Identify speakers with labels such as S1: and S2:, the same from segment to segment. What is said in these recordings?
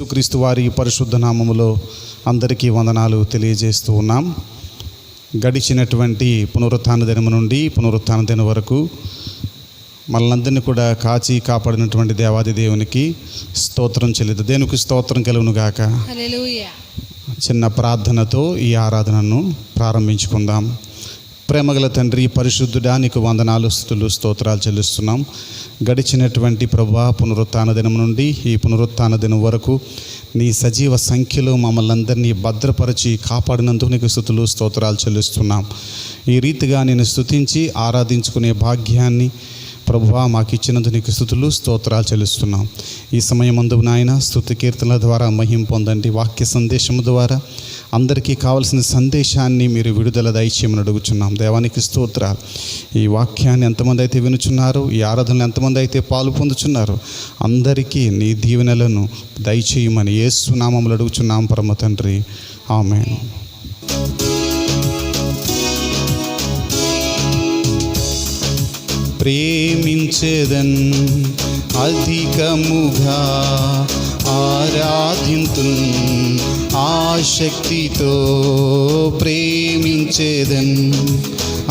S1: యేసుక్రీస్తు వారి పరిశుద్ధ నామములో అందరికీ వందనాలు తెలియజేస్తూ ఉన్నాం. గడిచినటువంటి పునరుత్థాన దినము నుండి పునరుత్థాన దినం వరకు మనలందరినీ కూడా కాచి కాపాడినటువంటి దేవాది దేవునికి స్తోత్రం చెల్లిద్దాం. దేవునికి స్తోత్రం కలుగును గాక.
S2: హల్లెలూయా.
S1: చిన్న ప్రార్థనతో ఈ ఆరాధనను ప్రారంభించుకుందాం. ప్రేమగల తండ్రి, పరిశుద్ధుడా, నీకు వందనాలు, స్తుతులు, స్తోత్రాలు చెల్లిస్తున్నాం. గడిచినటువంటి ప్రభువా, పునరుత్థాన దినం నుండి ఈ పునరుత్థాన దినం వరకు నీ సజీవ సంఖ్యలో మమ్మల్ని అందరినీ భద్రపరిచి కాపాడినందుకు నీకు స్తుతులు, స్తోత్రాలు చెల్లిస్తున్నాం. ఈ రీతిగా నేను స్తుతించి ఆరాధించుకునే భాగ్యాన్ని ప్రభువా మాకు ఇచ్చినందుకు నీకు స్తుతులు, స్తోత్రాలు చెల్లిస్తున్నాం. ఈ సమయమందు నాయన స్తుతి కీర్తనల ద్వారా మహిమ పొందండి. వాక్య సందేశము ద్వారా అందరికీ కావలసిన సందేశాన్ని మీరు విడుదల దయచేయమని అడుగుచున్నాం. దేవానికి స్తోత్రాలు. ఈ వాక్యాన్ని ఎంతమంది అయితే వినుచున్నారో, ఈ ఆరాధనలు ఎంతమంది అయితే పాలు పొందుచున్నారో అందరికీ నీ దీవెనలను దయచేయమని యేసు నామములో అడుగుచున్నాం పరమ తండ్రి, ఆమేన్. ప్రేమించేదన్ అధికముగా ఆరాధింతున్ ఆశక్తితో, ప్రేమించేదన్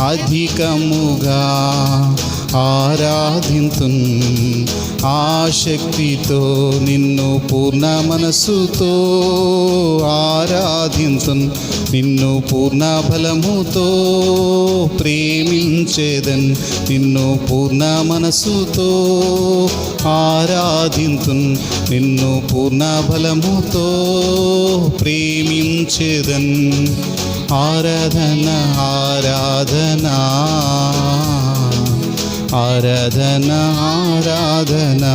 S1: అధికముగా ఆరాధింతున్ ఆశక్తితో, నిన్ను పూర్ణ మనసుతో ఆరాధింతున్ నిన్ను పూర్ణ బలముతో, ప్రేమించేదన్ నిన్ను పూర్ణ మనసుతో ఆరాధింతున్ నిన్ను పూర్ణ బలముతో, ప్రేమించేదన్. ఆరాధన ఆరాధన ఆరాధన ఆరాధన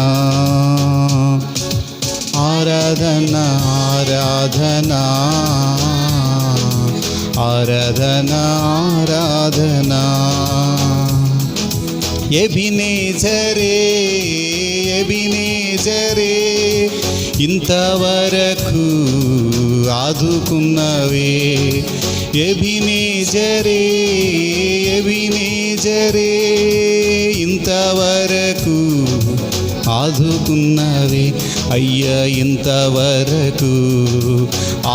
S1: ఆరాధన ఆరాధన ఆరాధన ఆరాధన. ఎబినేజరే ఎబినేజరే ఇంతవరకు ఆదుకున్నవే, ఎబినేజరే ఎబినేజరే ఇంతవరకు ఆదుకున్నవే, అయ్యా ఇంతవరకు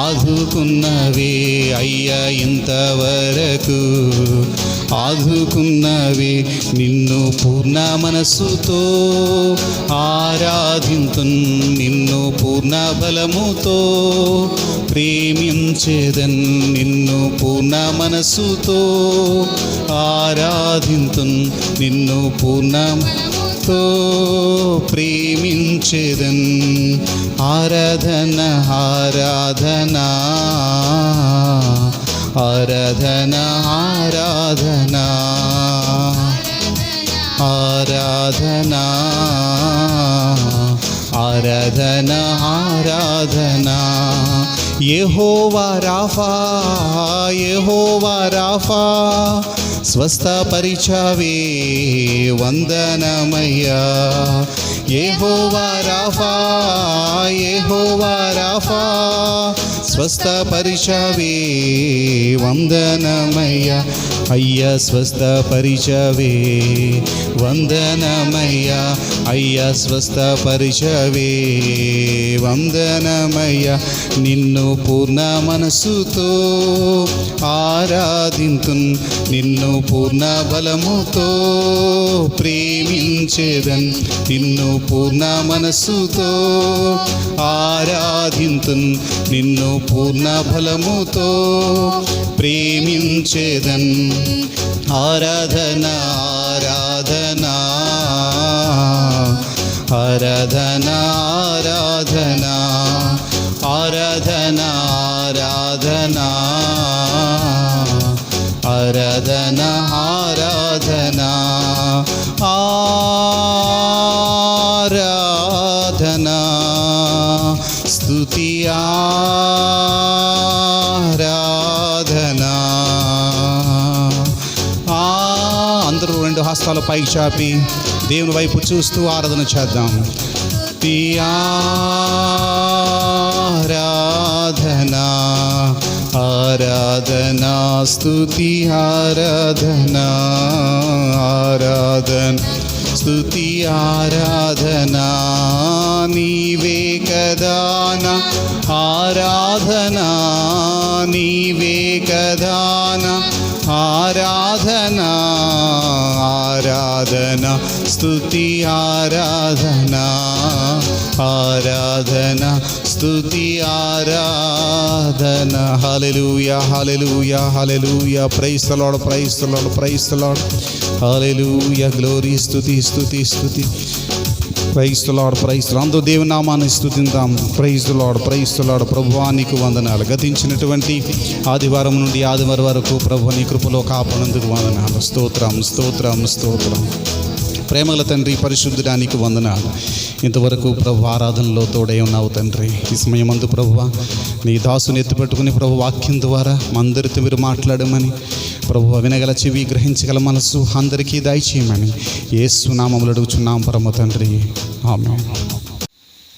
S1: ఆదుకున్నవే, అయ్యా ఇంతవరకు ఆదుకున్నవే. నిన్ను పూర్ణ మనస్సుతో ఆరాధింతున్ నిన్ను పూర్ణ బలముతో, ప్రేమించేదన్ నిన్ను పూర్ణ మనస్సుతో ఆరాధింతున్ నిన్ను పూర్ణ బలముతో, ప్రేమించేదన్. ఆరాధన ఆరాధన ఆరాధన ఆరాధన ఆరాధన ఆరాధన ఆరాధన. యెహోవా రాఫా యెహోవా రాఫా స్వస్థపరిచావే వందనమయ్యా, యెహోవా రాఫా యెహోవా రాఫా స్వస్థపరిచావే వందనమయ్యా, అయ్యా స్వస్థపరిచావే వందనమయ్యా, అయ్యా స్వస్థపరిచావే వందనమయ్యా. నిన్ను పూర్ణ మనసుతో ఆరాధింతున్ నిన్ను పూర్ణ బలముతో, ప్రేమించేదన్ నిన్ను పూర్ణ మనసుతో ఆరాధింతున్ నిన్ను పూర్ణ బలముతో, ప్రేమించేదన్. ఆరాధన ఆరాధన ఆరాధన ఆరాధన ఆరాధన ఆరాధన ఆరాధన ఆరాధన ఆరాధన స్తుతి ఆరాధన. అందరూ రెండు హస్తాలు పైకి చాపి దేవుని వైపు చూస్తూ ఆరాధన చేద్దాం. స్తుతి ఆరాధన ఆరాధన స్తుతి ఆరాధన ఆరాధన స్తుతి ఆరాధన నీవే కదా ఆరాధన నీవే కదాన ఆరాధన ఆరాధన స్తుతి ఆరాధన ఆరాధన స్తుతి ఆరాధన. హల్లెలూయా హల్లెలూయా హల్లెలూయా. Praise the Lord praise the Lord praise the Lord. హల్లెలూయా గ్లోరీ స్తుతి స్తుతి స్తుతి. Praise the Lord praise. అందరూ దేవుని నామాన్ని స్తుతిద్దాం. Praise the Lord praise the Lord. ప్రభువా నీకు వందనాలు. గతించినటువంటి ఆదివారం నుండి ఆదివారం వరకు ప్రభువా నీ కృపలో కాపాడినందుకు వందనాలు. స్తోత్రం స్తోత్రం స్తోత్రం. ప్రేమగల తండ్రి పరిశుద్ధుడా నీకు వందనాలు. ఇంతవరకు ప్రభు ఆరాధనలో తోడై ఉన్నావు తండ్రి. ఈ సమయమందు ప్రభువా నీ దాసుని ఎత్తుపెట్టుకుని ప్రభు వాక్యం ద్వారా మా అందరితో మీరు మాట్లాడమని ప్రభువా వినగల చెవి గ్రహించగల మనసు అందరికీ దయచేయమని యేసు నామములో అడుగుచున్నాం పరమ తండ్రి. ఆమేన్.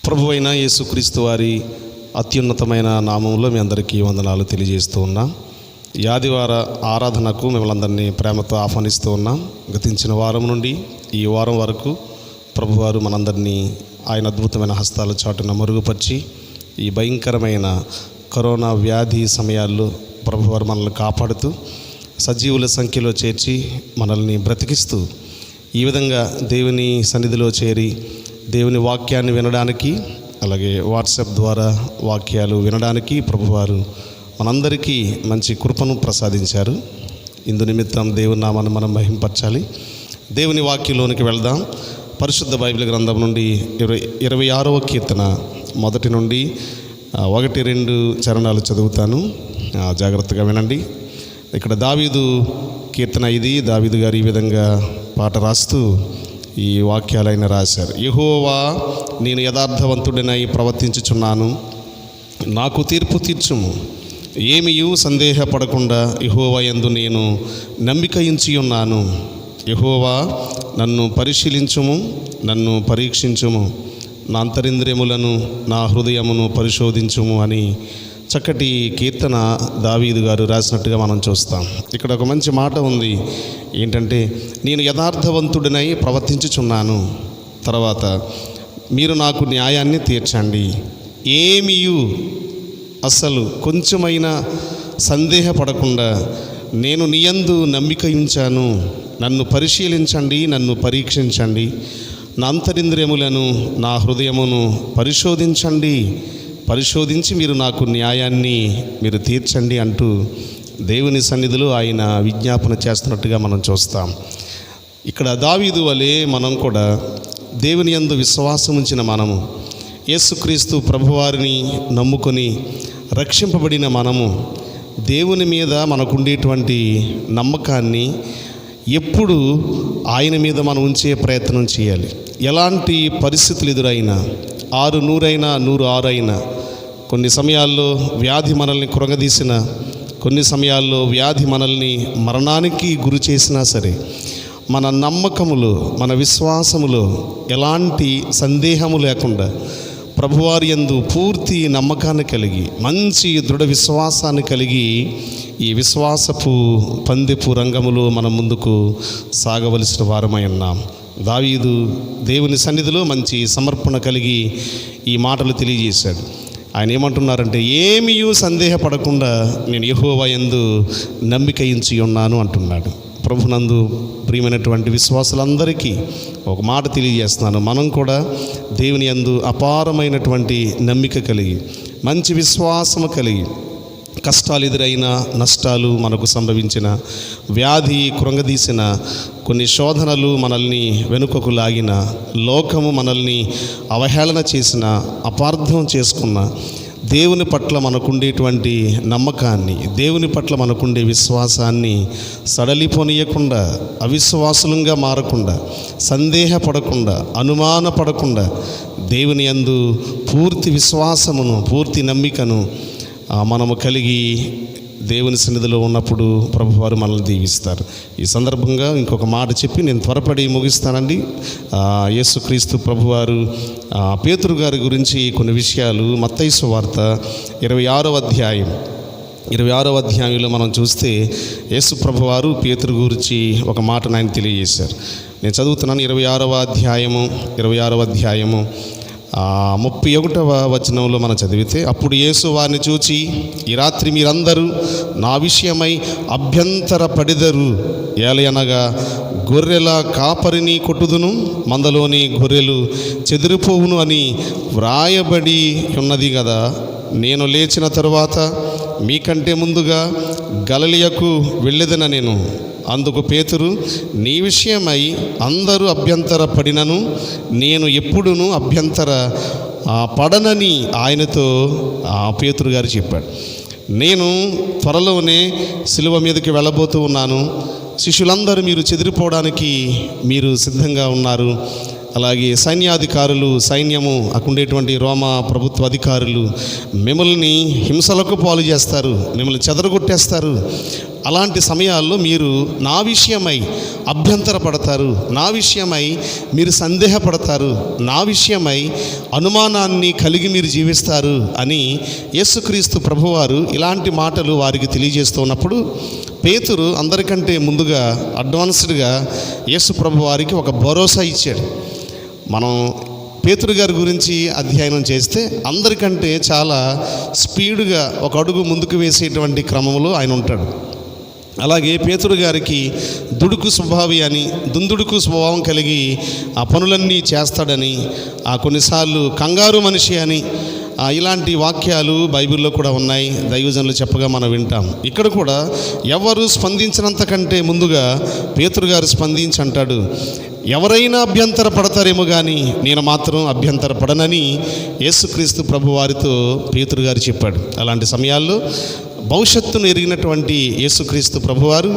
S2: ప్రభువైన యేసుక్రీస్తు వారి అత్యున్నతమైన నామంలో మీ అందరికీ వందనాలు తెలియజేస్తూ ఉన్నాం. ఈ ఆదివార ఆరాధనకు మిమ్మల్ని అందరినీ ప్రేమతో ఆహ్వానిస్తూ ఉన్నాం. గతించిన వారం నుండి ఈ వారం వరకు ప్రభువారు మనందరినీ ఆయన అద్భుతమైన హస్తాల చాటున మరుగుపరిచి ఈ భయంకరమైన కరోనా వ్యాధి సమయాల్లో ప్రభువారు మనల్ని కాపాడుతూ సజీవుల సంఖ్యలో చేర్చి మనల్ని బ్రతికిస్తూ ఈ విధంగా దేవుని సన్నిధిలో చేరి దేవుని వాక్యాన్ని వినడానికి అలాగే వాట్సాప్ ద్వారా వాక్యాలు వినడానికి ప్రభువారు మనందరికీ మంచి కృపను ప్రసాదించారు. ఇందు నిమిత్తం దేవుని నామాన్ని మనం మహింపరచాలి. దేవుని వాక్యంలోనికి వెళ్దాం. పరిశుద్ధ బైబిల్ గ్రంథం నుండి 26వ కీర్తన మొదటి నుండి 1-2 చరణాలు చదువుతాను. జాగ్రత్తగా వినండి. ఇక్కడ దావీదు కీర్తన ఇది. దావీదు గారు ఈ విధంగా పాట రాస్తూ ఈ వాక్యాలైన రాశారు. యెహోవా నేను యథార్థవంతుడినై ప్రవర్తించుచున్నాను, నాకు తీర్పు తీర్చుము. ఏమియు సందేహపడకుండా యెహోవా యందు నేను నమ్మిక ఉంచి ఉన్నాను. యెహోవా నన్ను పరిశీలించుము, నన్ను పరీక్షించుము, నా అంతరింద్రియములను నా హృదయమును పరిశోధించుము అని చక్కటి కీర్తన దావీదు గారు రాసినట్టుగా మనం చూస్తాం. ఇక్కడ ఒక మంచి మాట ఉంది. ఏంటంటే నేను యథార్థవంతుడినై ప్రవర్తించుచున్నాను. తర్వాత మీరు నాకు న్యాయాన్ని తీర్చండి. ఏమియు అసలు కొంచెమైనా సందేహపడకుండా నేను నీ యందు నమ్మిక ఉంచాను, నన్ను పరిశీలించండి, నన్ను పరీక్షించండి, నా అంతరింద్రియములను నా హృదయమును పరిశోధించండి, పరిశోధించి మీరు నాకు న్యాయాన్ని మీరు తీర్చండి అంటూ దేవుని సన్నిధిలో ఆయన విజ్ఞాపన చేస్తున్నట్టుగా మనం చూస్తాం. ఇక్కడ దావీదు వలె మనం కూడా దేవుని యందు విశ్వాసం ఉంచిన మనము, యేసుక్రీస్తు ప్రభువారిని నమ్ముకొని రక్షింపబడిన మనము దేవుని మీద మనకుండేటువంటి నమ్మకాన్ని ఎప్పుడు ఆయన మీద మనం ఉంచే ప్రయత్నం చేయాలి. ఎలాంటి పరిస్థితులు ఎదురైనా, 600 106 కొన్ని సమయాల్లో వ్యాధి మనల్ని కృంగదీసిన, కొన్ని సమయాల్లో వ్యాధి మనల్ని మరణానికి గురి చేసినా సరే మన నమ్మకములో మన విశ్వాసములో ఎలాంటి సందేహము లేకుండా ప్రభువారి యందు పూర్తి నమ్మకాన్ని కలిగి మంచి దృఢ విశ్వాసాన్ని కలిగి ఈ విశ్వాసపు పందెపు రంగములో మనం ముందుకు సాగవలసిన వారమై ఉన్నాం. దావీదు దేవుని సన్నిధిలో మంచి సమర్పణ కలిగి ఈ మాటలు తెలియజేశాడు. ఆయన ఏమంటున్నారంటే ఏమీయూ సందేహపడకుండా నేను యెహోవా యందు నమ్మిక ఉంచి ఉన్నాను అంటున్నాడు. ప్రభునందు ప్రియమైనటువంటి విశ్వాసులందరికీ ఒక మాట తెలియజేస్తున్నాను. మనం కూడా దేవుని యందు అపారమైనటువంటి నమ్మిక కలిగి మంచి విశ్వాసము కలిగి కష్టాలు ఎదురైన, నష్టాలు మనకు సంభవించిన, వ్యాధి కృంగదీసిన, కొన్ని శోధనలు మనల్ని వెనుకకు లాగిన, లోకము మనల్ని అవహేళన చేసిన, అపార్థం చేసుకున్న, దేవుని పట్ల మనకుండేటువంటి నమ్మకాన్ని, దేవుని పట్ల మనకుండే విశ్వాసాన్ని సడలిపోనీయకుండా, అవిశ్వాసులంగా మారకుండా, సందేహపడకుండా, అనుమానపడకుండా దేవుని యందు పూర్తి విశ్వాసమును, పూర్తి నమ్మికను మనము కలిగి దేవుని సన్నిధిలో ఉన్నప్పుడు ప్రభువారు మనల్ని దీవిస్తారు. ఈ సందర్భంగా ఇంకొక మాట చెప్పి నేను త్వరపడి ముగిస్తానండి. యేసుక్రీస్తు ప్రభువారు పేతురు గారి గురించి కొన్ని విషయాలు మత్తయి సువార్త 26వ అధ్యాయంలో మనం చూస్తే యేసు ప్రభువారు పేతురు గురించి ఒక మాటను ఆయన తెలియజేశారు. నేను చదువుతున్నాను. 26వ అధ్యాయము 31వ వచనంలో మనం చదివితే, అప్పుడు యేసు వారిని చూచి, ఈ రాత్రి మీరందరూ నా విషయమై అభ్యంతర పడిదరు, ఏలయనగా గొర్రెల కాపరిని కొట్టుదును, మందలోని గొర్రెలు చెదిరిపోవును అని వ్రాయబడి ఉన్నది కదా. నేను లేచిన తరువాత మీకంటే ముందుగా గలిలయకు వెళ్ళెదన నేను. అందుకు పేతురు, నీ విషయమై అందరూ అభ్యంతర పడినను నేను ఎప్పుడునూ అభ్యంతర పడనని ఆయనతో పేతురు గారు చెప్పాడు. నేను త్వరలోనే సిలువ మీదకి వెళ్ళబోతూ ఉన్నాను. శిష్యులందరూ మీరు చెదిరిపోవడానికి మీరు సిద్ధంగా ఉన్నారు. అలాగే సైన్యాధికారులు, సైన్యము, అక్కడుండేటువంటి రోమా ప్రభుత్వ అధికారులు మిమ్మల్ని హింసలకు పాలు చేస్తారు, మిమ్మల్ని చెదరగొట్టేస్తారు. అలాంటి సమయాల్లో మీరు నా విషయమై అభ్యంతర పడతారు, నా విషయమై మీరు సందేహపడతారు, నా విషయమై అనుమానాన్ని కలిగి మీరు జీవిస్తారు అని యేసుక్రీస్తు ప్రభువారు ఇలాంటి మాటలు వారికి తెలియజేస్తున్నప్పుడు పేతురు అందరికంటే ముందుగా అడ్వాన్స్డ్గా యేసు ప్రభు వారికి ఒక భరోసా ఇచ్చాడు. మనం పేతురు గారి గురించి అధ్యయనం చేస్తే అందరికంటే చాలా స్పీడ్గా ఒక అడుగు ముందుకు వేసేటువంటి క్రమంలో ఆయన ఉంటాడు. అలాగే పేతురు గారికి దుడుకు స్వభావి అని, దుందుడుకు స్వభావం కలిగి ఆ పనులన్నీ చేస్తాడని, కొన్నిసార్లు కంగారు మనిషి అని, ఇలాంటి వాక్యాలు బైబిల్లో కూడా ఉన్నాయి. దైవజనులు చెప్పగా మనం వింటాం. ఇక్కడ కూడా ఎవరు స్పందించినంత కంటే ముందుగా పేతురు గారు స్పందించి అంటాడు, ఎవరైనా అభ్యంతర పడతారేమో కానీ నేను మాత్రం అభ్యంతర పడనని యేసుక్రీస్తు ప్రభు వారితో పేతురు గారు చెప్పాడు. అలాంటి సమయాల్లో భవిష్యత్తును ఎరిగినటువంటి యేసుక్రీస్తు ప్రభువారు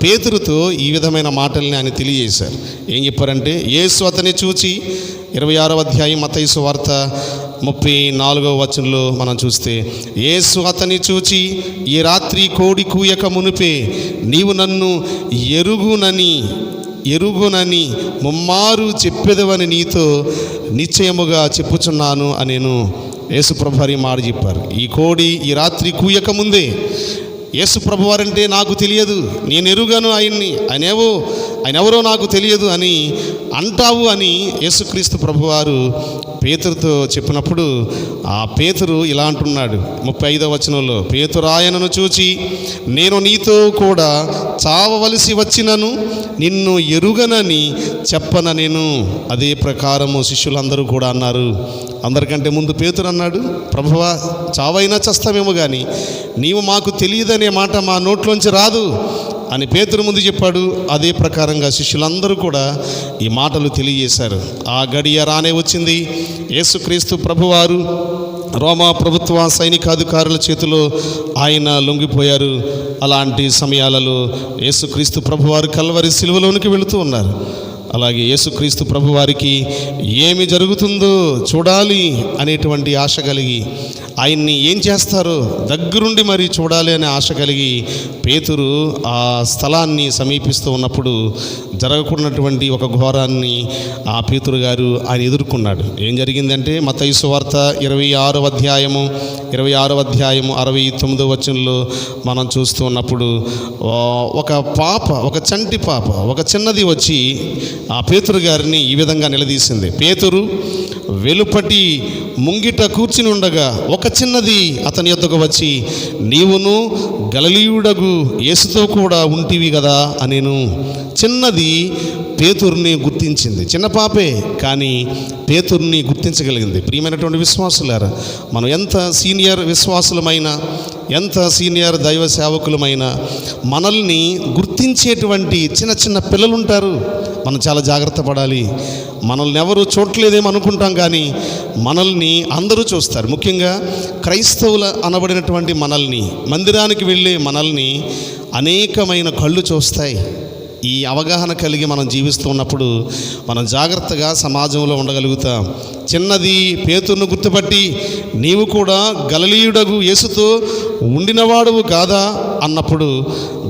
S2: పేతురుతో ఈ విధమైన మాటల్ని ఆయన తెలియజేశారు. ఏం చెప్పారంటే, యేసు అతన్ని చూచి 26వ అధ్యాయం మత్తయి సువార్త 34వ వచనంలో మనం చూస్తే, యేసు అతన్ని చూచి, ఈ రాత్రి కోడి కూయక మునిపే నీవు నన్ను ఎరుగునని ముమ్మారు చెప్పెదవని నీతో నిశ్చయముగా చెప్పుచున్నాను అనేను. యేసు ప్రభువారి మాట చెప్పారు. ఈ కోడి ఈ రాత్రి కూయక ముందే యేసు ప్రభువారంటే నాకు తెలియదు, నేను ఎరుగను ఆయన్ని, ఆయన ఎవరో నాకు తెలియదు అని అంటావు అని యేసుక్రీస్తు ప్రభువారు పేతురుతో చెప్పినప్పుడు పేతురు ఇలా అంటున్నాడు 35వ వచనంలో, పేతురు ఆయనను చూచి, నేను నీతో కూడా చావవలసి వచ్చినను నిన్ను ఎరుగనని చెప్పన నేను. అదే ప్రకారము శిష్యులందరూ కూడా అన్నారు. అందరికంటే ముందు పేతురు అన్నాడు, ప్రభువా చావైనా చస్తామేమో కానీ నీవు మాకు తెలియదనే మాట మా నోట్లోంచి రాదు అని పేతురు ముందు చెప్పాడు. అదే ప్రకారంగా శిష్యులందరూ కూడా ఈ మాటలు తెలియజేశారు. ఆ గడియ రానే వచ్చింది. యేసుక్రీస్తు ప్రభువారు రోమా ప్రభుత్వ సైనికాధికారుల చేతిలో ఆయన లొంగిపోయారు. అలాంటి సమయాలలో యేసుక్రీస్తు ప్రభువారు కల్వరి సిలువలోనికి వెళుతూ ఉన్నారు. అలాగే యేసుక్రీస్తు ప్రభువారికి ఏమి జరుగుతుందో చూడాలి అనేటువంటి ఆశ కలిగి, ఆయన్ని ఏం చేస్తారో దగ్గరుండి మరి చూడాలి అనే ఆశ కలిగి పేతురు ఆ స్థలాన్ని సమీపిస్తూ ఉన్నప్పుడు జరగకున్నటువంటి ఒక ఘోరాన్ని పేతురు గారు ఆయన ఎదుర్కొన్నాడు. ఏం జరిగిందంటే మత్తయి సువార్త 26వ అధ్యాయము 69వ వచనంలో మనం చూస్తూ ఉన్నప్పుడు ఒక చంటి పాప, ఒక చిన్నది వచ్చి పేతురు గారిని ఈ విధంగా నిలదీసింది. పేతురు వెలుపటి ముంగిట కూర్చుని ఉండగా ఒక చిన్నది అతని యొద్దకు వచ్చి, నీవును గలిలయుడగు యేసుతో కూడా ఉంటివి కదా అనేను. చిన్నది పేతురుని గుర్తించింది. చిన్న పాపే కానీ పేతురుని గుర్తించగలిగింది. ప్రియమైనటువంటి విశ్వాసులారా, మనం ఎంత సీనియర్ విశ్వాసులమైనా, ఎంత సీనియర్ దైవ సేవకులమైనా మనల్ని గుర్తించేటువంటి చిన్న చిన్న పిల్లలు ఉంటారు. మనం చాలా జాగ్రత్త పడాలి. మనల్ని ఎవరు చూడలేదేమో అనుకుంటాం కానీ మనల్ని అందరూ చూస్తారు. ముఖ్యంగా క్రైస్తవుల అనబడినటువంటి మనల్ని, మందిరానికి వెళ్ళే మనల్ని అనేకమైన కళ్ళు చూస్తాయి. ఈ అవగాహన కలిగి మనం జీవిస్తూ ఉన్నప్పుడు మనం జాగ్రత్తగా సమాజంలో ఉండగలుగుతాం. చిన్నది పేతురును గుర్తుపట్టి, నీవు కూడా గలిలయుడగు యేసుతో ఉండినవాడువు కాదా అన్నప్పుడు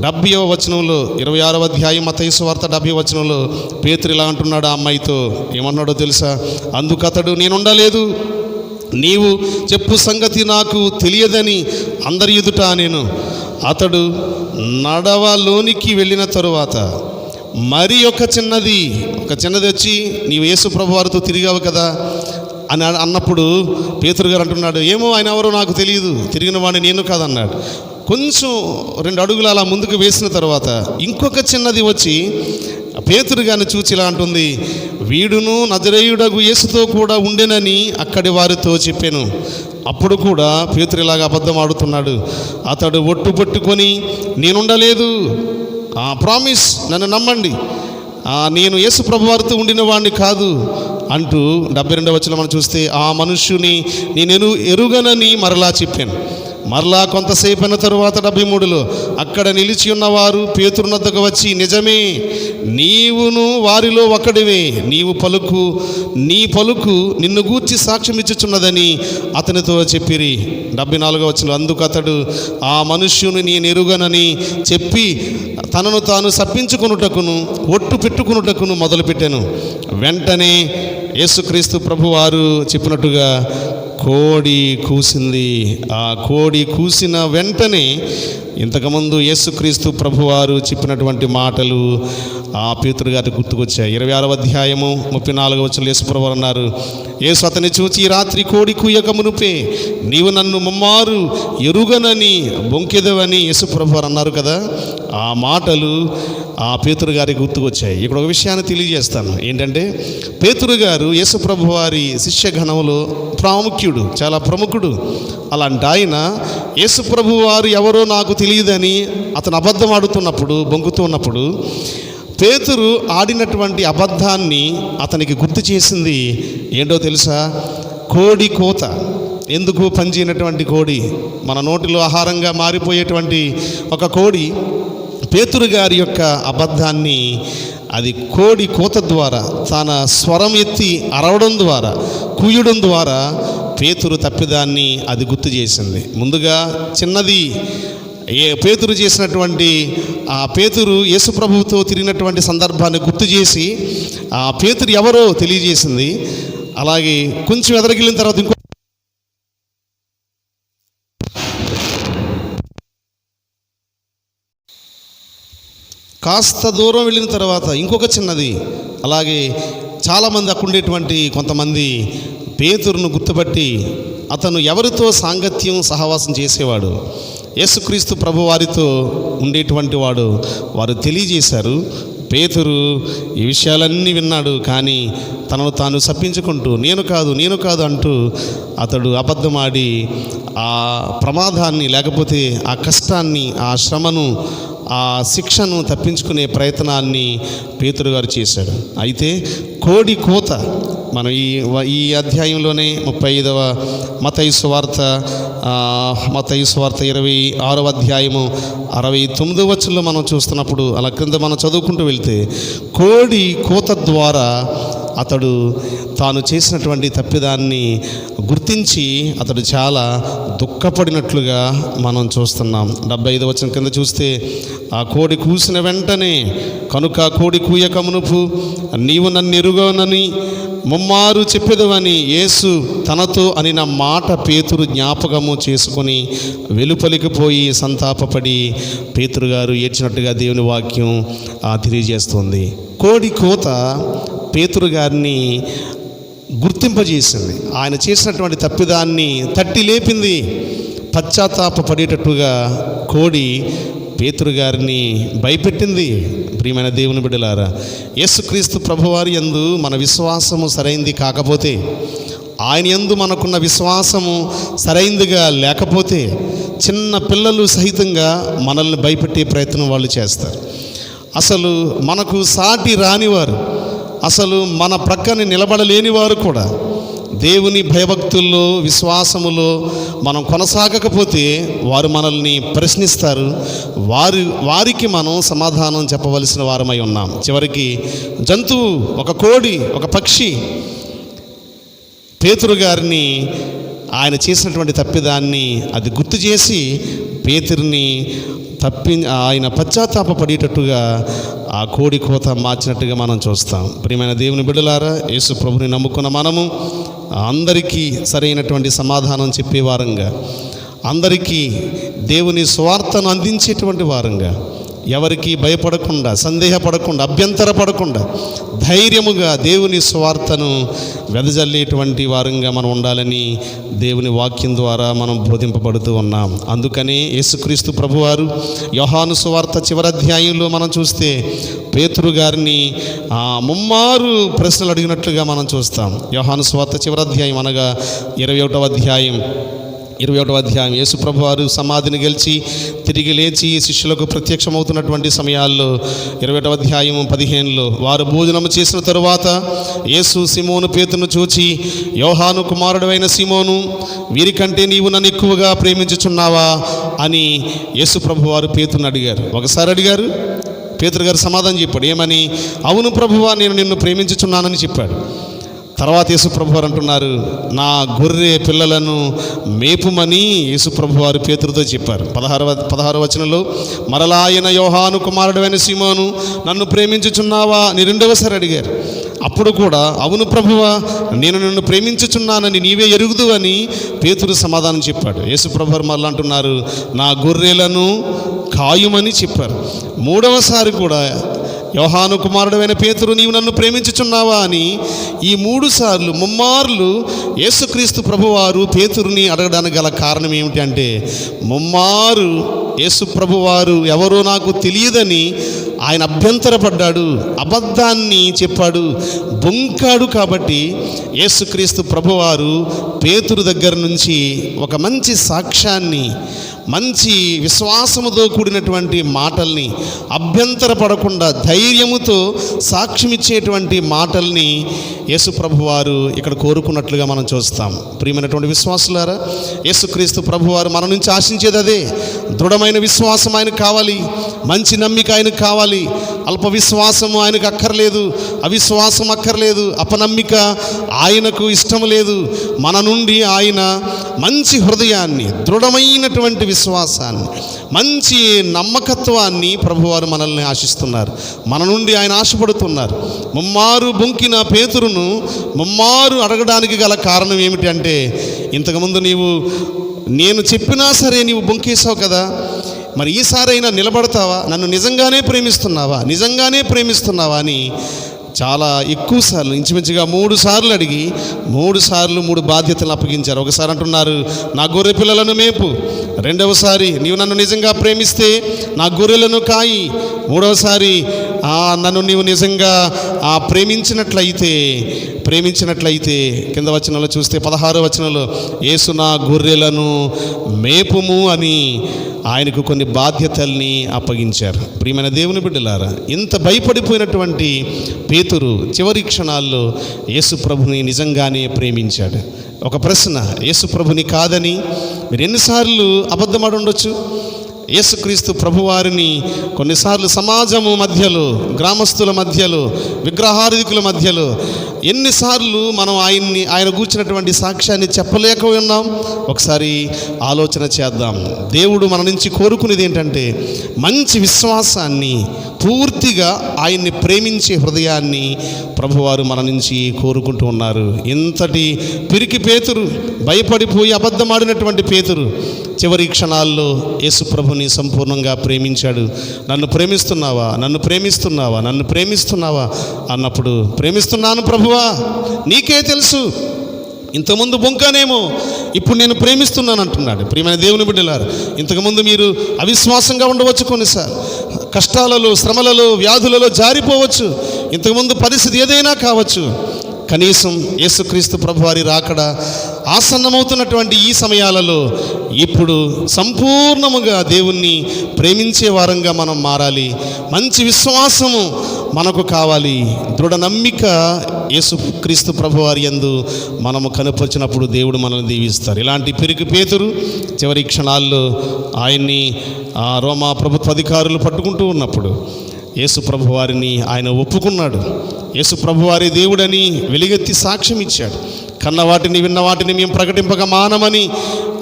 S2: 70వ వచనంలో 26వ అధ్యాయం మత్తయి సువార్త 70వ వచనంలో పేతురు ఇలా అంటున్నాడు. ఆ అమ్మాయితో ఏమన్నాడో తెలుసా? అందుకతడు నేనుండలేదు, నీవు చెప్పు సంగతి నాకు తెలియదని అందరి ఎదుట నేను. అతడు నడవలోనికి వెళ్ళిన తరువాత మరి ఒక చిన్నది వచ్చి, నీవు యేసు ప్రభువారితో తిరిగావు కదా, అని అన్నప్పుడు పేతురు గారు అంటున్నాడు, ఏమో ఆయన ఎవరో నాకు తెలియదు, తిరిగిన వాడిని నేను కాదన్నాడు. కొంచెం 2 అడుగులు అలా ముందుకు వేసిన తర్వాత ఇంకొక చిన్నది వచ్చి పేతురు గారిని చూచి ఇలా అంటుంది, వీడును నజరేయుడగు యేసుతో కూడా ఉండెనని అక్కడి వారితో చెప్పాను. అప్పుడు కూడా పేతురు ఇలాగ అబద్ధం ఆడుతున్నాడు. అతడు ఒట్టు పట్టుకొని నేనుండలేదు, ప్రామిస్, నన్ను నమ్మండి, నేను యేసు ప్రభు వారితో ఉండిన వాడిని కాదు అంటూ 72వ వచనం మనం చూస్తే, ఆ మనుష్యుని నేను ఎరుగనని మరలా చెప్పాను. మరలా కొంతసేపు అయిన తరువాత 73లో అక్కడ నిలిచి ఉన్నవారు పేతురు వద్దకు వచ్చి, నిజమే, నీవును వారిలో ఒకడివే, నీ పలుకు నిన్ను గూర్చి సాక్ష్యం ఇచ్చుచున్నదని అతనితో చెప్పిరి. 74వ వచనం, అందుకు అతడు ఆ మనుష్యుని నేను ఎరుగనని చెప్పి తనను తాను సప్పించుకొనుటకును ఒట్టు పెట్టుకొనుటకును మొదలుపెట్టాను. వెంటనే యేసుక్రీస్తు ప్రభువారు చెప్పినట్టుగా కోడి కూసింది. ఆ కోడి కూసిన వెంటనే ఇంతకుముందు యేసుక్రీస్తు ప్రభువారు చెప్పినటువంటి మాటలు ఆ పేతురు గారికి గుర్తుకొచ్చాయి. 26వ అధ్యాయము 34వ వచనంలో యేసు ప్రభువారు అన్నారు, యేసు అతన్ని చూచి, ఈ రాత్రి కోడి కూయక మునుపే నీవు నన్ను ముమ్మారు ఎరుగనని బొంకెదవని యేసు ప్రభువారు అన్నారు కదా. ఆ మాటలు ఆ పేతురు గారికి గుర్తుకొచ్చాయి. ఇక్కడ ఒక విషయాన్ని తెలియజేస్తాను. ఏంటంటే, పేతురు గారు యేసు ప్రభువారి శిష్యగణంలో ప్రాముఖ్యుడు, చాలా ప్రముఖుడు. అలాంటి ఆయన యేసు ప్రభువారు ఎవరో నాకు తెలియదని అతను అబద్ధం ఆడుతున్నప్పుడు, బొంకుతూ ఉన్నప్పుడు, పేతురు ఆడినటువంటి అబద్ధాన్ని అతనికి గుర్తు చేసింది ఏంటో తెలుసా? కోడి కోత. ఎందుకు పనిచేయనటువంటి కోడి, మన నోటిలో ఆహారంగా మారిపోయేటువంటి ఒక కోడి పేతురు గారి యొక్క అబద్ధాన్ని, అది కోడి కోత ద్వారా, తన స్వరం ఎత్తి అరవడం ద్వారా, కూయడం ద్వారా పేతురు తప్పిదాన్ని అది గుర్తు చేసింది. ముందుగా చిన్నది పేతురు చేసినటువంటి ఆ పేతురు యేసుప్రభువుతో తిరిగినటువంటి సందర్భాన్ని గుర్తు చేసి ఆ పేతురు ఎవరో తెలియజేసింది. అలాగే కొంచెం ఎదరగిలిన తర్వాత ఇంకో కాస్త దూరం వెళ్ళిన తర్వాత ఇంకొక చిన్నది. అలాగే చాలామంది అక్కడ ఉండేటువంటి కొంతమంది పేతురును గుర్తుపట్టి అతను ఎవరితో సాంగత్యం సహవాసం చేసేవాడు, యేసుక్రీస్తు ప్రభు వారితో ఉండేటువంటి వారు తెలియజేశారు. పేతురు ఈ విషయాలన్నీ విన్నాడు, కానీ తనను తాను సప్పించుకుంటూ నేను కాదు అంటూ అతడు అబద్ధమాడి ఆ ప్రమాదాన్ని, లేకపోతే ఆ కష్టాన్ని, ఆ శ్రమను, ఆ శిక్షను తప్పించుకునే ప్రయత్నాన్ని పేతురు గారు చేశాడు. అయితే కోడి కోత మనం ఈ అధ్యాయంలోనే 35వ మత్తయి సువార్త 26వ అధ్యాయము 69వ వచనంలో మనం చూస్తున్నప్పుడు అలా క్రింద మనం చదువుకుంటూ వెళ్తే, కోడి కోత ద్వారా అతడు తాను చేసినటువంటి తప్పిదాన్ని గుర్తించి అతడు చాలా దుఃఖపడినట్లుగా మనం చూస్తున్నాం. 75వ వచనం కింద చూస్తే, ఆ కోడి కూసిన వెంటనే కనుక కోడి కూయక మునుపు నీవు నన్ను ఎరుగనని ముమ్మారు చెప్పేదవని యేసు తనతో అనిన మాట పేతురు జ్ఞాపకము చేసుకొని వెలుపలికి పోయి సంతాపపడి పేతురు గారు ఏడ్చినట్టుగా దేవుని వాక్యం తెలియజేస్తుంది. కోడి కోత పేతురు గారిని గుర్తింపజేసింది. ఆయన చేసినటువంటి తప్పిదాన్ని తట్టి లేపింది. పశ్చాత్తాపపడేటట్టుగా కోడి పేతురు గారిని భయపెట్టింది. ప్రియమైన దేవుని బిడ్డలారా, యేసుక్రీస్తు ప్రభువారి యందు మన విశ్వాసము సరైంది కాకపోతే, ఆయన యందు మనకున్న విశ్వాసము సరైందిగా లేకపోతే, చిన్న పిల్లలు సహితంగా మనల్ని భయపెట్టే ప్రయత్నం వాళ్ళు చేస్తారు. అసలు మనకు సాటి రానివారు, అసలు మన ప్రక్కన నిలబడలేని వారు కూడా దేవుని భయభక్తుల్లో, విశ్వాసములో మనం కొనసాగకపోతే వారు మనల్ని ప్రశ్నిస్తారు. వారికి మనం సమాధానం చెప్పవలసిన వారమై ఉన్నాం. చివరికి జంతువు, ఒక కోడి, ఒక పక్షి పేతురు గారిని ఆయన చేసినటువంటి తప్పిదాన్ని అది గుర్తు చేసి పేతురుని ఆయన పశ్చాత్తాపపడేటట్టుగా ఆ కోడి కోత మార్చినట్టుగా మనం చూస్తాం. ప్రియమైన దేవుని బిడ్డలారా, యేసు ప్రభుని నమ్ముకున్న మనము అందరికీ సరైనటువంటి సమాధానం చెప్పే వారంగా, అందరికీ దేవుని స్వార్థను అందించేటువంటి వారంగా, ఎవరికి భయపడకుండా, సందేహపడకుండా, అభ్యంతరపడకుండా ధైర్యముగా దేవుని సువార్తను వెదజల్లేటువంటి వారంగా మనం ఉండాలని దేవుని వాక్యం ద్వారా మనం బోధింపబడుతూ ఉన్నాం. అందుకనే యేసుక్రీస్తు ప్రభువారు యోహాను సువార్త చివరి అధ్యాయంలో మనం చూస్తే పేతురు గారిని ముమ్మారు ప్రశ్నలు అడిగినట్లుగా మనం చూస్తాం. యోహాను సువార్త చివరి అధ్యాయం అనగా 21వ అధ్యాయం యేసు ప్రభువారు సమాధిని గెలిచి తిరిగి లేచి శిష్యులకు ప్రత్యక్షమవుతున్నటువంటి సమయాల్లో 21వ అధ్యాయం 15లో వారు భోజనము చేసిన తరువాత యేసు సిమోను పేతురును చూచి, యోహాను కుమారుడు అయిన సిమోను, వీరికంటే నీవు నన్ను ఎక్కువగా ప్రేమించుచున్నావా అని యేసు ప్రభువారు పేతురుని అడిగారు. ఒకసారి అడిగారు, పేతురు గారు సమాధానం చెప్పాడు. ఏమని? అవును ప్రభువా, నేను నిన్ను ప్రేమించుచున్నానని చెప్పాడు. తర్వాత యేసుప్రభువారు అంటున్నారు, నా గొర్రె పిల్లలను మేపుమని యేసుప్రభువారు పేతురుతో చెప్పారు. 16వ వచనంలో మరలా ఆయన, యోహాను కుమారుడైన సీమోను, నన్ను ప్రేమించుచున్నావా అని రెండవసారి అడిగారు. అప్పుడు కూడా అవును ప్రభువా, నేను నిన్ను ప్రేమించుచున్నానని నీవే ఎరుగుదు అని పేతురు సమాధానం చెప్పాడు. యేసుప్రభువారు మరలా అంటున్నారు, నా గొర్రెలను కాయుమని చెప్పారు. మూడవసారి కూడా యోహాను కుమారుడైన పేతురు, నీవు నన్ను ప్రేమించుచున్నావా అని ఈ 3 సార్లు ముమ్మార్లు యేసుక్రీస్తు ప్రభువారు పేతురుని అడగడానికి గల కారణం ఏమిటి అంటే, ముమ్మారు యేసు ప్రభువారు ఎవరో నాకు తెలియదని ఆయన అభ్యంతరపడ్డాడు, అబద్ధాన్ని చెప్పాడు, బొంకాడు. కాబట్టి యేసుక్రీస్తు ప్రభువారు పేతురు దగ్గర నుంచి ఒక మంచి సాక్ష్యాన్ని, మంచి విశ్వాసముతో కూడినటువంటి మాటల్ని, అభ్యంతరపడకుండా ధైర్యముతో సాక్ష్యమిచ్చేటువంటి మాటల్ని యేసు ప్రభువారు ఇక్కడ కోరుకున్నట్లుగా మనం చూస్తాం. ప్రియమైనటువంటి విశ్వాసులారా, యేసుక్రీస్తు ప్రభువారు మన నుంచి ఆశించేది అదే. దృఢమైన విశ్వాసం ఆయనకు కావాలి, మంచి నమ్మిక ఆయనకు కావాలి. అల్ప విశ్వాసము ఆయనకు అక్కర్లేదు, అవిశ్వాసం అక్కర్లేదు, అపనమ్మిక ఆయనకు ఇష్టం లేదు. మన నుండి ఆయన మంచి హృదయాన్ని, దృఢమైనటువంటి విశ్వాసాన్ని, మంచి నమ్మకత్వాన్ని ప్రభువారు మనల్ని ఆశిస్తున్నారు. మన నుండి ఆయన ఆశపడుతున్నారు. ముమ్మారు బొంకిన పేతురును ముమ్మారు అడగడానికి గల కారణం ఏమిటి అంటే, ఇంతకుముందు నేను చెప్పినా సరే నీవు బొంకేసావు కదా, మరి ఈసారైనా నిలబడతావా? నన్ను నిజంగానే ప్రేమిస్తున్నావా అని చాలా ఎక్కువ సార్లు, ఇంచుమించుగా 3 సార్లు అడిగి 3 సార్లు 3 బాధ్యతలు అప్పగించారు. ఒకసారి అంటున్నారు, నా గొర్రె పిల్లలను మేపు. రెండవసారి, నీవు నన్ను నిజంగా ప్రేమిస్తే నా గొర్రెలను కాయి. మూడవసారి, నన్ను నీవు నిజంగా ప్రేమించినట్లయితే కింద వచనంలో చూస్తే 16వ వచనంలో, యేసు నా గొర్రెలను మేపుము అని ఆయనకు కొన్ని బాధ్యతల్ని అప్పగించారు. ప్రియమైన దేవుని బిడ్డలారా, ఇంత భయపడిపోయినటువంటి పేతురు చివరి క్షణాల్లో యేసు ప్రభుని నిజంగానే ప్రేమించాడు. ఒక ప్రశ్న, యేసు ప్రభుని కాదని మీరు ఎన్నిసార్లు అబద్ధమాడి ఉండొచ్చు? యేసుక్రీస్తు ప్రభువారిని కొన్నిసార్లు సమాజము మధ్యలో, గ్రామస్తుల మధ్యలో, విగ్రహారాధికుల మధ్యలో ఎన్నిసార్లు మనం ఆయన గూర్చినటువంటి సాక్ష్యాన్ని చెప్పలేక ఉన్నాం. ఒకసారి ఆలోచన చేద్దాం. దేవుడు మన నుంచి కోరుకునేది ఏంటంటే, మంచి విశ్వాసాన్ని, పూర్తిగా ఆయన్ని ప్రేమించే హృదయాన్ని ప్రభువారు మన నుంచి కోరుకుంటూ ఉన్నారు. ఇంతటి పిరికి పేతురు, భయపడిపోయి అబద్ధమాడినటువంటి పేతురు చివరి క్షణాల్లో యేసు ప్రభుని సంపూర్ణంగా ప్రేమించాడు. నన్ను ప్రేమిస్తున్నావా అన్నప్పుడు, ప్రేమిస్తున్నాను ప్రభువా, నీకే తెలుసు, ఇంతకుముందు బొంకానేమో, ఇప్పుడు నేను ప్రేమిస్తున్నాను అంటున్నాడు. ప్రియమైన దేవుని బిడ్డలారా, ఇంతకుముందు మీరు అవిశ్వాసంగా ఉండవచ్చు, కొన్నిసార్లు కష్టాలలో, శ్రమలలో, వ్యాధులలో జారిపోవచ్చు. ఇంతకుముందు పరిస్థితి ఏదైనా కావచ్చు. కనీసం యేసుక్రీస్తు ప్రభువారి రాకడ ఆసన్నమవుతున్నటువంటి ఈ సమయాలలో ఇప్పుడు సంపూర్ణముగా దేవుణ్ణి ప్రేమించే వారంగా మనం మారాలి. మంచి విశ్వాసము మనకు కావాలి. దృఢ నమ్మిక యేసుక్రీస్తు ప్రభువారి యందు మనము కనుపరిచినప్పుడు దేవుడు మనల్ని దీవిస్తారు. ఇలాంటి పిరికి పేతురు చివరి క్షణాల్లో ఆయన్ని రోమా ప్రభుత్వ అధికారులు పట్టుకుంటూ ఉన్నప్పుడు యేసు ప్రభువారిని ఆయన ఒప్పుకున్నాడు. యేసు ప్రభువారి దేవుడని వెలుగెత్తి సాక్ష్యం ఇచ్చాడు. కన్న వాటిని, విన్న వాటిని మేము ప్రకటింపక మానమని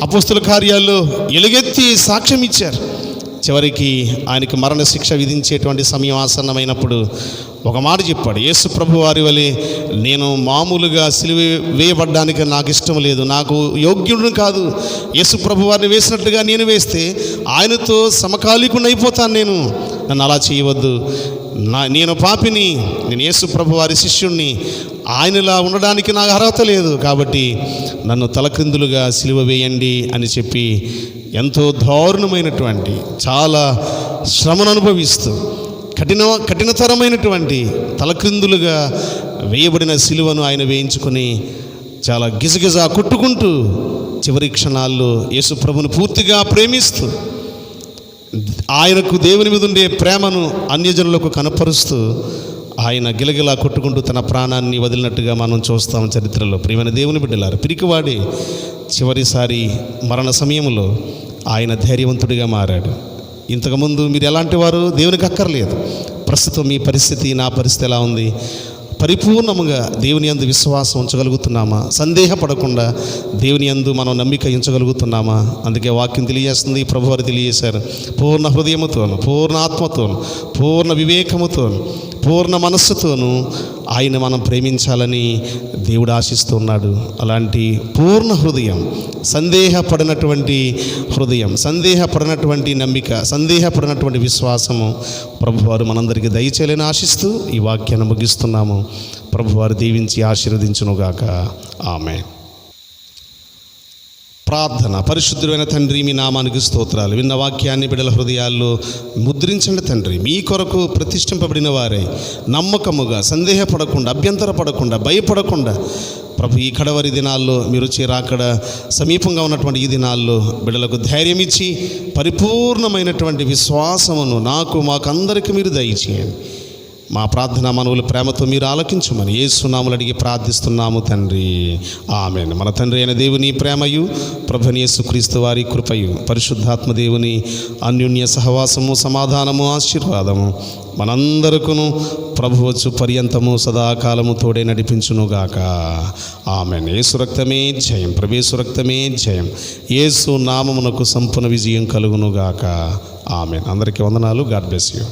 S2: అపోస్తుల కార్యాల్లో ఎలుగెత్తి సాక్ష్యం ఇచ్చారు. చివరికి ఆయనకి మరణశిక్ష విధించేటువంటి సమయం ఆసన్నమైనప్పుడు ఒక మాట చెప్పాడు, యేసు ప్రభు వారి వలె నేను మామూలుగా సిలువ వేయబడ్డానికి నాకు ఇష్టం లేదు, నాకు యోగ్యుడు కాదు. యేసు ప్రభు వారిని వేసినట్టుగా నేను వేస్తే ఆయనతో సమకాలీకుని అయిపోతాను. నన్ను అలా చేయవద్దు. నేను పాపిని, నేను యేసు ప్రభు వారి శిష్యుణ్ణి, ఆయనలా ఉండడానికి నాకు అర్హత లేదు, కాబట్టి నన్ను తలక్రిందులుగా సిలువ వేయండి అని చెప్పి ఎంతో దారుణమైనటువంటి, చాలా శ్రమను అనుభవిస్తూ కఠినతరమైనటువంటి తలక్రిందులుగా వేయబడిన సిలువను ఆయన వేయించుకొని చాలా గిజగిజ కొట్టుకుంటూ చివరి క్షణాల్లో యేసు ప్రభుని పూర్తిగా ప్రేమిస్తూ ఆయనకు దేవుని మీద ఉండే ప్రేమను అన్యజనులకు కనపరుస్తూ ఆయన గిలగిలా కొట్టుకుంటూ తన ప్రాణాన్ని వదిలినట్టుగా మనం చూస్తాం చరిత్రలో. ప్రియమైన దేవుని బిడ్డలారా, పిరికివాడి చివరిసారి మరణ సమయంలో ఆయన ధైర్యవంతుడిగా మారాడు. ఇంతకుముందు మీరు ఎలాంటి వారు దేవునికి అక్కర్లేదు. ప్రస్తుతం మీ పరిస్థితి, నా పరిస్థితి ఎలా ఉంది? పరిపూర్ణముగా దేవుని యందు విశ్వాసం ఉంచగలుగుతున్నామా? సందేహపడకుండా దేవుని యందు మనం నమ్మిక ఉంచగలుగుతున్నామా? అందుకే వాక్యం తెలియజేస్తుంది, ప్రభువారు తెలియజేశారు, పూర్ణ హృదయముతోను, పూర్ణ ఆత్మతోను, పూర్ణ వివేకముతోను, పూర్ణ మనస్సుతోనూ ఆయన మనం ప్రేమించాలని దేవుడు ఆశిస్తున్నాడు. అలాంటి పూర్ణ హృదయం, సందేహపడినటువంటి హృదయం, సందేహపడినటువంటి నమ్మిక, సందేహపడినటువంటి విశ్వాసము ప్రభువారు మనందరికీ దయచేయాలని ఆశిస్తూ ఈ వాక్యాన్ని ముగిస్తున్నాము. ప్రభువారు దీవించి ఆశీర్వదించునుగాక. ఆమేన్. ప్రార్థన. పరిశుద్ధుడైన తండ్రి, మీ నామానికి స్తోత్రాలు. విన్న వాక్యాన్ని బిడ్డల హృదయాల్లో ముద్రించండి తండ్రి. మీ కొరకు ప్రతిష్ఠింపబడిన వారే నమ్మకముగా, సందేహపడకుండా, అభ్యంతరపడకుండా, భయపడకుండా ప్రభు ఈ కడవరి దినాల్లో మీరు రాకడ సమీపంగా ఉన్నటువంటి ఈ దినాల్లో బిడ్డలకు ధైర్యం ఇచ్చి పరిపూర్ణమైనటువంటి విశ్వాసమును మాకందరికీ మీరు దయచేయండి. మా ప్రార్థన మనవులు ప్రేమతో మీరు ఆలకించమని యేసు నామములో అడిగి ప్రార్థిస్తున్నాము తండ్రి. ఆమేన్. మన తండ్రి అయిన దేవుని ప్రేమయు, ప్రభువైన యేసుక్రీస్తు వారి కృపయు, పరిశుద్ధాత్మ దేవుని అన్యోన్య సహవాసము, సమాధానము, ఆశీర్వాదము మనందరకును ప్రభువచ్చు పర్యంతము సదాకాలము తోడే నడిపించునుగాక. ఆమేన్. యేసు రక్తమే జయం, ప్రభేసు రక్తమే జయం. యేసు నామమునకు సంపూర్ణ విజయం కలుగునుగాక. ఆమేన్. అందరికీ వందనాలు. God bless you.